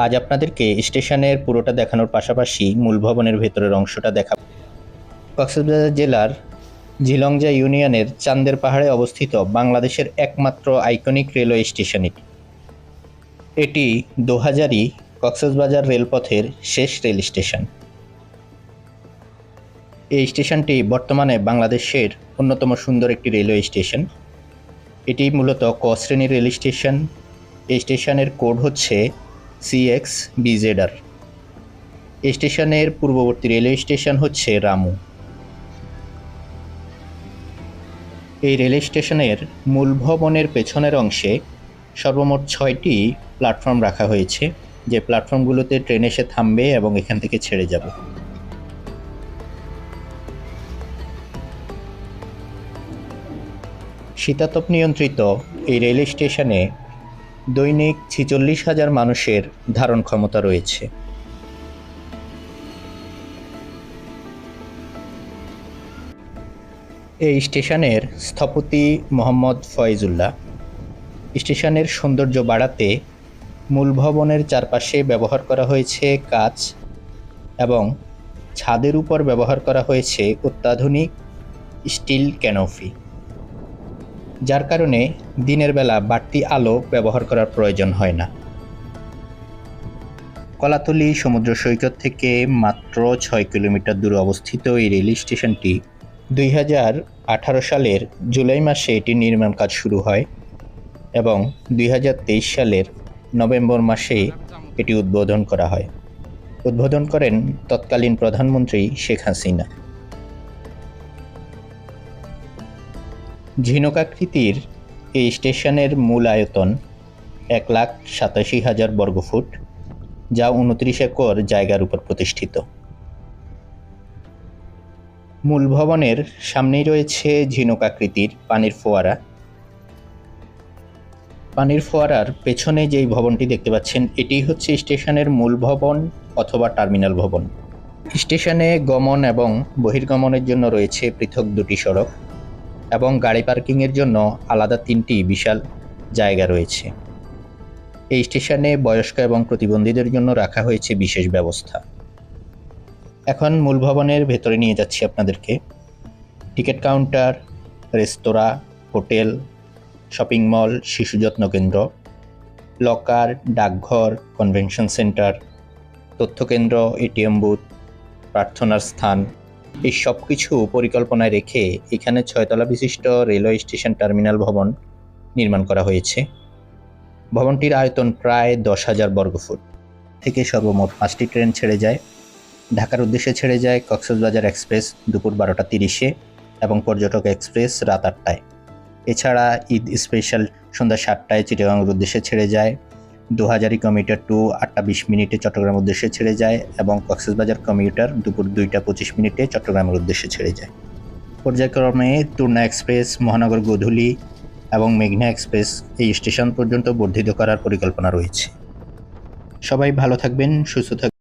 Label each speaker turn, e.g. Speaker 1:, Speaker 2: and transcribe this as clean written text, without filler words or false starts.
Speaker 1: আজ আপনাদেরকে স্টেশনের পুরোটা দেখানোর পাশাপাশি মূল ভবনের ভেতরের অংশটা দেখাব। কক্সবাজার জেলার ঝিলংজা ইউনিয়নের চান্দের পাহাড়ে অবস্থিত বাংলাদেশের একমাত্র আইকনিক রেলওয়ে স্টেশন এটি। এটি 2000-ই কক্সবাজার রেলপথের শেষ রেল স্টেশন। এই স্টেশনটি বর্তমানে বাংলাদেশের অন্যতম সুন্দর একটি রেলওয়ে স্টেশন। এটি মূলত ক শ্রেণীর রেল স্টেশন। এই স্টেশনের কোড হচ্ছে CXBZR। এই স্টেশনের পূর্ববর্তী রেলওয়ে স্টেশন হচ্ছে রামু। এই রেল স্টেশনের মূল ভবনের পেছনের অংশে সর্বমোট 6টি প্ল্যাটফর্ম রাখা হয়েছে, যে প্ল্যাটফর্মগুলোতে ট্রেন এসে থামবে এবং এখান থেকে ছেড়ে যাবে। শীতাতপ নিয়ন্ত্রিত এই রেল স্টেশনে দৈনিক 46,000 মানুষের ধারণ ক্ষমতা রয়েছে। এই স্টেশনের স্থপতি মোহাম্মদ ফয়েজুল্লাহ স্টেশনের সৌন্দর্য বাড়াতে মূল ভবনের চারপাশে ব্যবহার করা হয়েছে কাচ এবং ছাদের উপর ব্যবহার করা হয়েছে অত্যাধুনিক স্টিল ক্যানোপি, যার কারণে দিনের বেলা বাড়তি আলো ব্যবহার করার প্রয়োজন হয় না। কলাতলী সমুদ্র সৈকত থেকে মাত্র 6 কিলোমিটার দূরে অবস্থিত এই রেল স্টেশনটি 2018 সালের জুলাই মাসে এটির নির্মাণ কাজ শুরু হয় এবং 2023 সালের নভেম্বর মাসে এটি উদ্বোধন করা হয়। উদ্বোধন করেন তৎকালীন প্রধানমন্ত্রী শেখ হাসিনা। ঝিনুকাকৃতির এই স্টেশনের মূল আয়তন 1,87,000 বর্গফুট, যা 29 একর জায়গার উপর প্রতিষ্ঠিত। মূল ভবনের সামনেই রয়েছে ঝিনুকাকৃতির পানির ফোয়ারা। পানির ফোয়ারার পেছনে যেই ভবনটি দেখতে পাচ্ছেন, এটি হচ্ছে স্টেশনের মূল ভবন অথবা টার্মিনাল ভবন। স্টেশনে গমন এবং বহির্গমনের জন্য রয়েছে পৃথক 2টি সড়ক এবং গাড়ি পার্কিংয়ের জন্য আলাদা 3টি বিশাল জায়গা রয়েছে। এই স্টেশনে বয়স্ক এবং প্রতিবন্ধীদের জন্য রাখা হয়েছে বিশেষ ব্যবস্থা। এখন মূল ভবনের ভেতরে নিয়ে যাচ্ছি আপনাদেরকে। টিকিট কাউন্টার, রেস্তোরাঁ, হোটেল, শপিং মল, শিশু যত্ন কেন্দ্র, লকার, ডাকঘর, কনভেনশন সেন্টার, তথ্যকেন্দ্র, এটিএম বুথ, প্রার্থনার স্থান, এই সব কিছু পরিকল্পনায় রেখে এখানে 6 তলা বিশিষ্ট রেলওয়ে স্টেশন টার্মিনাল ভবন নির্মাণ করা হয়েছে। ভবনটির আয়তন প্রায় 10,000 বর্গফুট। থেকে সর্বমোট 5টি ট্রেন ছেড়ে যায়। ঢাকার উদ্দেশ্যে ছেড়ে যায় কক্সবাজার এক্সপ্রেস দুপুর 12টা 30-এ এবং পর্যটক এক্সপ্রেস রাত 8টায়। এছাড়া ঈদ স্পেশাল সন্ধ্যা 7টায় চিটাগাংয়ের উদ্দেশ্যে ছেড়ে যায়। 2000 কমিউটার 2 8টা 20 চট্টগ্রামের উদ্দেশ্যে ছেড়ে যায় এবং কক্সবাজার কমিউটার দুপুর 2টা 25 চট্টগ্রামের উদ্দেশ্যে ছেড়ে যায়। পর্যায়ক্রমে তুর্না এক্সপ্রেস, মহানগর গোধূলি এবং মেঘনা এক্সপ্রেস এই স্টেশন পর্যন্ত বর্ধিত করার পরিকল্পনা রয়েছে। সবাই ভালো থাকবেন, সুস্থ থাকবেন।